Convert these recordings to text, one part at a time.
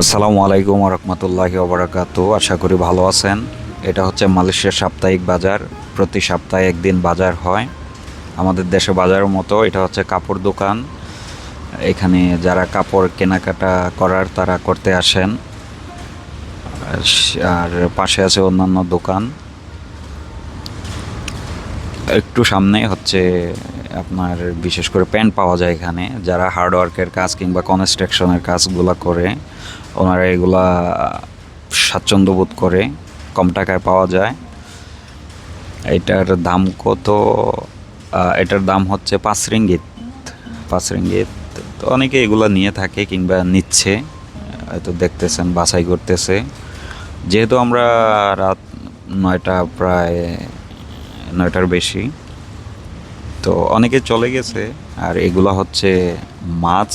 আসসালামু আলাইকুম রহমতুল্লাহি ওবরাকাতু। আশা করি ভালো আছেন। এটা হচ্ছে মালয়েশিয়ার সাপ্তাহিক বাজার। প্রতি সপ্তাহে একদিন বাজার হয়। আমাদের দেশে বাজারের মতো এটা হচ্ছে কাপড় দোকান। এখানে যারা কাপড় কেনাকাটা করার তারা করতে আসেন। আর পাশে আছে অন্যান্য দোকান। একটু সামনে হচ্ছে আপনার বিশেষ করে প্যান্ট পাওয়া যায় এখানে। যারা হার্ডওয়ার্কের কাজ কিংবা কনস্ট্রাকশনের কাজগুলো করে ওনারা এগুলা স্বাচ্ছন্দ্য বোধ করে, কম টাকায় পাওয়া যায়। এটার দাম কত? এটার দাম হচ্ছে 5 রিঙ্গিত। 5 রিঙ্গিত। তো অনেকে এগুলা নিয়ে থাকে কিংবা নিচ্ছে, হয়তো দেখতেছেন বাছাই করতেছে। যেহেতু আমরা রাত 9টা, প্রায় 9টার বেশি, তো অনেকে চলে গেছে। আর এগুলা হচ্ছে মাছ,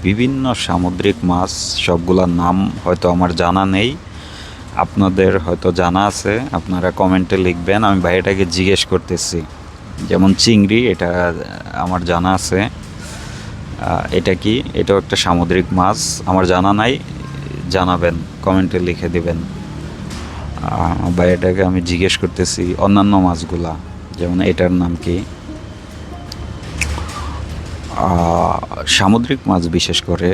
বিভিন্ন সামুদ্রিক মাছ। সবগুলোর নাম হয়তো আমার জানা নেই, আপনাদের হয়তো জানা আছে, আপনারা কমেন্টে লিখবেন। আমি ভাইটাকে জিজ্ঞেস করতেছি। যেমন চিংড়ি, এটা আমার জানা আছে। এটা কি? এটাও একটা সামুদ্রিক মাছ, আমার জানা নাই, জানাবেন, কমেন্টে লিখে দিবেন। ভাইটাকে আমি জিজ্ঞেস করতেছি অন্যান্য মাছগুলা, যেমন এটার নাম কি। সামুদ্রিক মাছ বিশেষ করে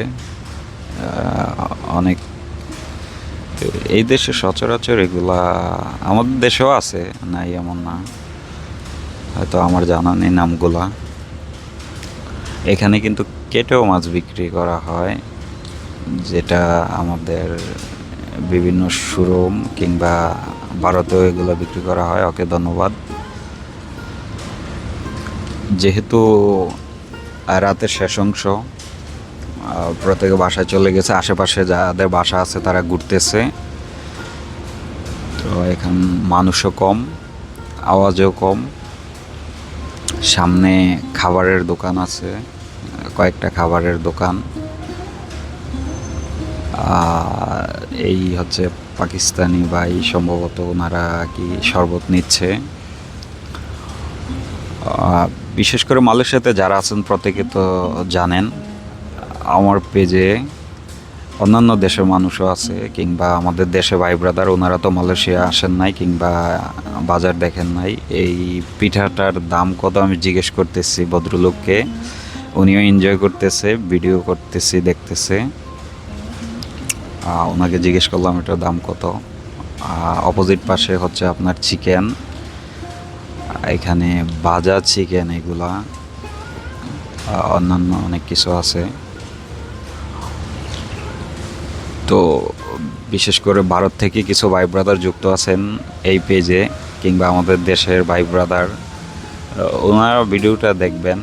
অনেক এই দেশে সচরাচর এগুলা, আমাদের দেশেও আছে, নাই এমন না, হয়তো আমার জানা নেই নামগুলা। এখানে কিন্তু কেটেও মাছ বিক্রি করা হয়, যেটা আমাদের বিভিন্ন শোরুম কিংবা ভারতেও এগুলো বিক্রি করা হয়। ওকে, ধন্যবাদ। যেহেতু রাতের শেষ অংশ, প্রত্যেকে বাসায় চলে গেছে, আশেপাশে যাদের বাসা আছে তারা ঘুরতেছে। তো এখান মানুষও কম, আওয়াজও কম। সামনে খাবারের দোকান আছে, কয়েকটা খাবারের দোকান। এই হচ্ছে পাকিস্তানি ভাই, সম্ভবত ওনারা কি শরবত নিচ্ছে। বিশেষ করে মালয়েশিয়াতে যারা আছেন প্রত্যেকে তো জানেন, আমার পেজে অন্যান্য দেশের মানুষও আছে, কিংবা আমাদের দেশে ভাই ব্রাদার, ওনারা তো মালয়েশিয়া আসেন নাই কিংবা বাজার দেখেন নাই। এই পিঠাটার দাম কত আমি জিজ্ঞেস করতেছি ভদ্রলোককে, উনিও এনজয় করতেছে, ভিডিও করতেছি, দেখতেছে। ওনাকে জিজ্ঞেস করলাম এটার দাম কত। অপোজিট পাশে হচ্ছে আপনার চিকেন, এখানে ভাজা চিকেন, এগুলা অন্যান্য অনেক কিছু আছে। তো বিশেষ করে ভারত থেকে কিছু ভাই ব্রাদার যুক্ত আছেন এই পেজে, কিংবা আমাদের দেশের ভাই ব্রাদার, ওনারা ভিডিওটা দেখবেন।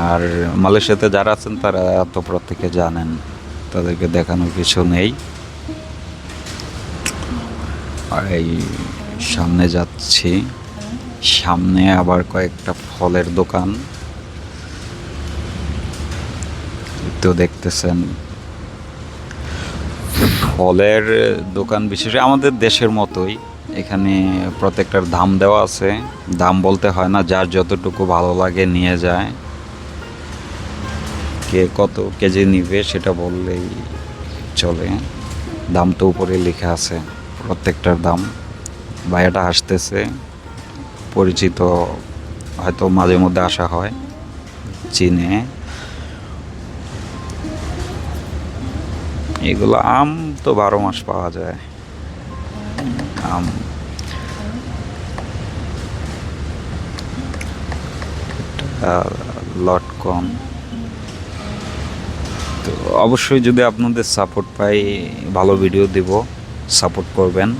আর মালয়েশিয়াতে যারা আছেন তারা তো প্রত্যেকে জানেন, তাদেরকে দেখানোর কিছু নেই। আর এই সামনে যাচ্ছি, সামনে আবার কয়েকটা ফলের দোকান, তো দেখতেছেন ফলের দোকান। বিশেষ আমাদের দেশের মতোই এখানে প্রত্যেকটার দাম দেওয়া আছে। দাম বলতে হয় না, যার যতটুকু ভালো লাগে নিয়ে যায়। কে কত কেজি নিবে সেটা বললেই চলে, দাম তো উপরে লেখা আছে প্রত্যেকটার দাম। ভাইয়াটা হাসতেছে, পরিচিত, হয়তো মাঝে মধ্যে আসা হয়, চিনে। এগুলো আম তো 12 মাস পাওয়া যায়, আম। লটকন। তো অবশ্যই যদি আপনাদের সাপোর্ট পাই, ভালো ভিডিও দিব, সাপোর্ট করবেন।